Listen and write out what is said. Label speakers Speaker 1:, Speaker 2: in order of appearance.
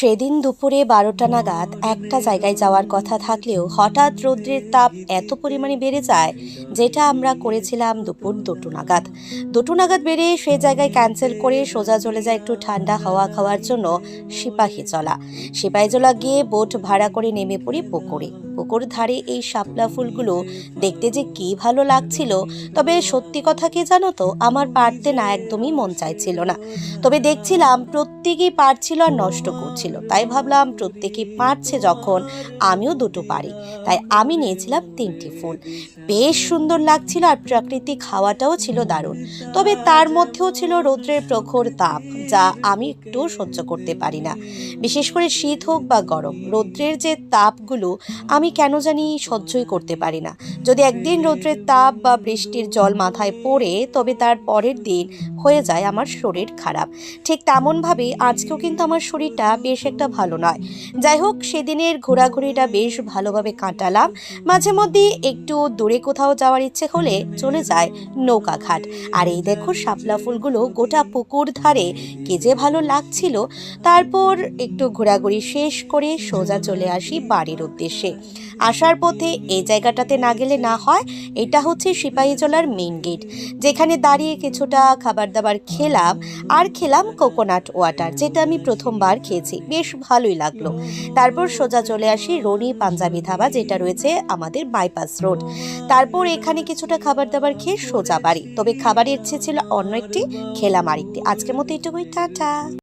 Speaker 1: সেদিন দুপুরে ১২টা নাগাদ একটা জায়গায় যাওয়ার কথা থাকলেও হঠাৎ রৌদ্রের তাপ এত পরিমাণে বেড়ে যায়, যেটা আমরা করেছিলাম দুপুর ২টো নাগাদ বেড়ে সেই জায়গায় ক্যান্সেল করে সোজা চলে যায় একটু ঠান্ডা হাওয়া খাওয়ার জন্য সিপাহীজলা গিয়ে বোট ভাড়া করে নেমে পড়ি পুকুর ধারে এই শাপলা ফুলগুলো দেখতে যে কি ভালো লাগছিল। তবে সত্যি কথা কি জানো তো, আমার পারতে না একদমই মন চাইছিল না। তবে দেখছিলাম প্রত্যেকেই পারছিল আর নষ্ট করছিল, তাই ভাবলাম প্রত্যেকেই পারছে যখন আমিও দুটো পারি। তাই আমি নিয়েছিলাম 3টি ফুল। বেশ সুন্দর লাগছিল আর প্রাকৃতিক হাওয়াটাও ছিল দারুণ। তবে তার মধ্যেও ছিল রৌদ্রের প্রখর তাপ, যা আমি একটু সহ্য করতে পারি না। বিশেষ করে শীত হোক বা গরম, রৌদ্রের যে তাপগুলো আমি কেন জানি সহ্যই করতে পারি না। যদি একদিন রৌদ্রের তাপ বা বৃষ্টির জল মাথায় পড়ে, তবে তার পরের দিন হয়ে যায় আমার শরীর খারাপ। ঠিক তেমনভাবে আজকেও কিন্তু আমার শরীরটা বেশ একটা ভালো নয়। যাই হোক, সেদিনের ঘোরাঘুরিটা বেশ ভালোভাবে কাটালাম। মাঝে মধ্যে একটু দূরে কোথাও যাওয়ার ইচ্ছে হলে চলে যায় নৌকাঘাট। আর এই দেখো শাপলা ফুলগুলো গোটা পুকুর ধারে, কি যে ভালো লাগছিল। তারপর একটু ঘোরাঘুরি শেষ করে সোজা চলে আসি বাড়ির উদ্দেশ্যে। আসার পথে এই জায়গাটাতে না গেলে না হয়, এটা হচ্ছে সিপাহীজলার মেইন গেট, যেখানে দাঁড়িয়ে কিছুটা খাবার দাবার খেলাম কোকোনাট ওয়াটার, যেটা আমি প্রথমবার খেয়েছি, বেশ ভালোই লাগলো। তারপর সোজা চলে আসি রনি পাঞ্জাবি ধাবা, যেটা রয়েছে আমাদের বাইপাস রোড। তারপর এখানে কিছুটা খাবার দাবার খেয়ে সোজা বাড়ি। তবে খাবারের ইচ্ছে ছিল অন্য একটি, খেলাম আরেকটি। আজকের মতো এটুকুই, টাটা।